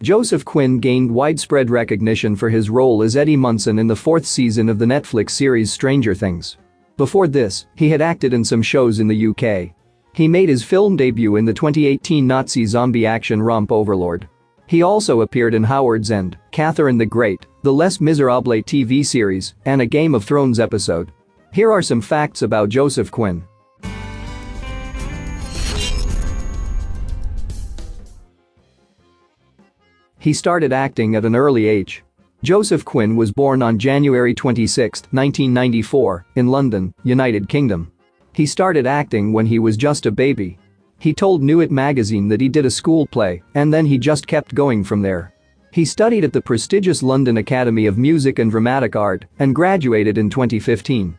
Joseph Quinn gained widespread recognition for his role as Eddie Munson in the fourth season of the Netflix series Stranger Things. Before this, he had acted in some shows in the UK. He made his film debut in the 2018 Nazi zombie action romp Overlord. He also appeared in Howard's End, Catherine the Great, the Les Miserables TV series, and a Game of Thrones episode. Here are some facts about Joseph Quinn. He started acting at an early age. Joseph Quinn was born on January 26, 1994, in London, United Kingdom. He started acting when he was just a baby. He told New It magazine that he did a school play, and then he just kept going from there. He studied at the prestigious London Academy of Music and Dramatic Art and graduated in 2015.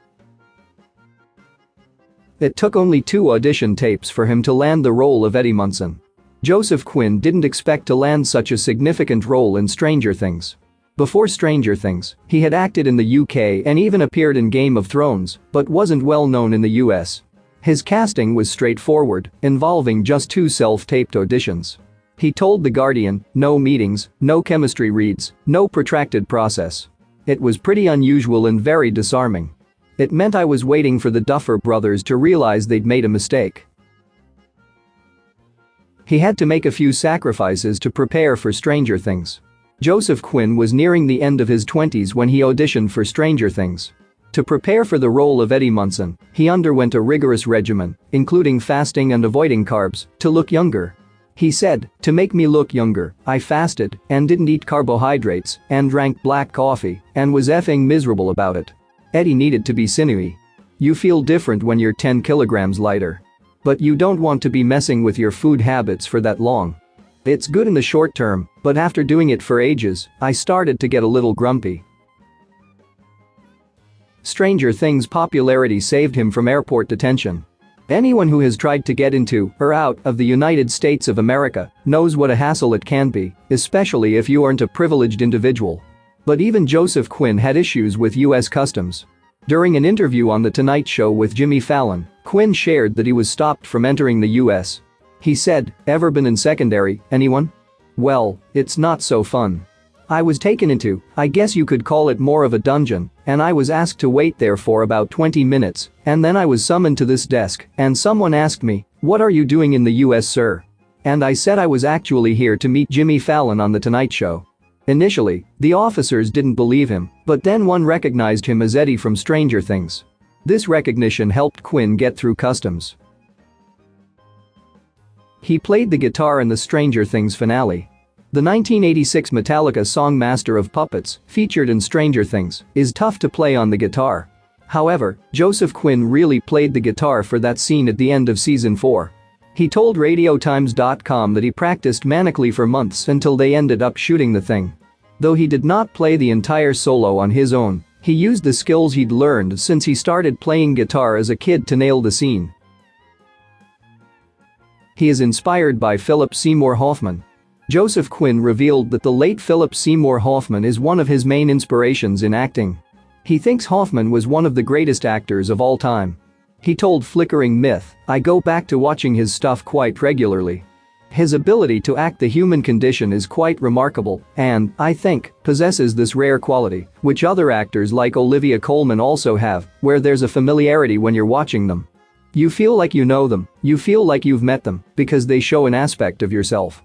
It took only 2 audition tapes for him to land the role of Eddie Munson. Joseph Quinn didn't expect to land such a significant role in Stranger Things. Before Stranger Things, he had acted in the UK and even appeared in Game of Thrones, but wasn't well known in the US. His casting was straightforward, involving just 2 self-taped auditions. He told The Guardian, "No meetings, no chemistry reads, no protracted process. It was pretty unusual and very disarming. It meant I was waiting for the Duffer Brothers to realize they'd made a mistake." He had to make a few sacrifices to prepare for Stranger Things. Joseph Quinn was nearing the end of his 20s when he auditioned for Stranger Things. To prepare for the role of Eddie Munson, he underwent a rigorous regimen, including fasting and avoiding carbs, to look younger. He said, "To make me look younger, I fasted and didn't eat carbohydrates and drank black coffee and was effing miserable about it. Eddie needed to be sinewy. You feel different when you're 10 kilograms lighter. But you don't want to be messing with your food habits for that long. It's good in the short term, but after doing it for ages, I started to get a little grumpy." Stranger Things' popularity saved him from airport detention. Anyone who has tried to get into or out of the United States of America knows what a hassle it can be, especially if you aren't a privileged individual. But even Joseph Quinn had issues with US Customs. During an interview on The Tonight Show with Jimmy Fallon, Quinn shared that he was stopped from entering the US. He said, "Ever been in secondary, anyone? Well, it's not so fun. I was taken into, I guess you could call it more of a dungeon, and I was asked to wait there for about 20 minutes, and then I was summoned to this desk, and someone asked me, 'What are you doing in the US, sir?' And I said I was actually here to meet Jimmy Fallon on The Tonight Show." Initially, the officers didn't believe him, but then one recognized him as Eddie from Stranger Things. This recognition helped Quinn get through customs. He played the guitar in the Stranger Things finale. The 1986 Metallica song Master of Puppets, featured in Stranger Things, is tough to play on the guitar. However, Joseph Quinn really played the guitar for that scene at the end of season 4. He told RadioTimes.com that he practiced manically for months until they ended up shooting the thing. Though he did not play the entire solo on his own, he used the skills he'd learned since he started playing guitar as a kid to nail the scene. He is inspired by Philip Seymour Hoffman. Joseph Quinn revealed that the late Philip Seymour Hoffman is one of his main inspirations in acting. He thinks Hoffman was one of the greatest actors of all time. He told Flickering Myth, "I go back to watching his stuff quite regularly. His ability to act the human condition is quite remarkable and, I think, possesses this rare quality, which other actors like Olivia Colman also have, where there's a familiarity when you're watching them. You feel like you know them, you feel like you've met them, because they show an aspect of yourself."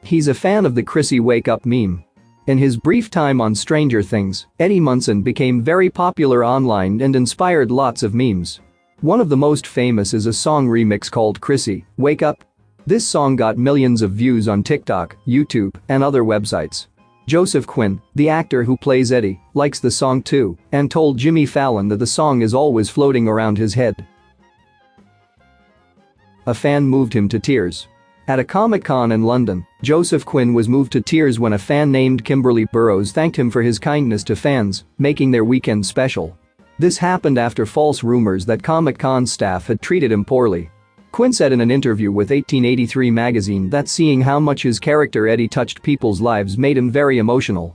He's a fan of the Chrissy Wake Up meme. In his brief time on Stranger Things, Eddie Munson became very popular online and inspired lots of memes. One of the most famous is a song remix called Chrissy, Wake Up. This song got millions of views on TikTok, YouTube, and other websites. Joseph Quinn, the actor who plays Eddie, likes the song too and told Jimmy Fallon that the song is always floating around his head. A fan moved him to tears. At a Comic-Con in London, Joseph Quinn was moved to tears when a fan named Kimberly Burrows thanked him for his kindness to fans, making their weekend special. This happened after false rumors that Comic-Con staff had treated him poorly. Quinn said in an interview with 1883 magazine that seeing how much his character Eddie touched people's lives made him very emotional.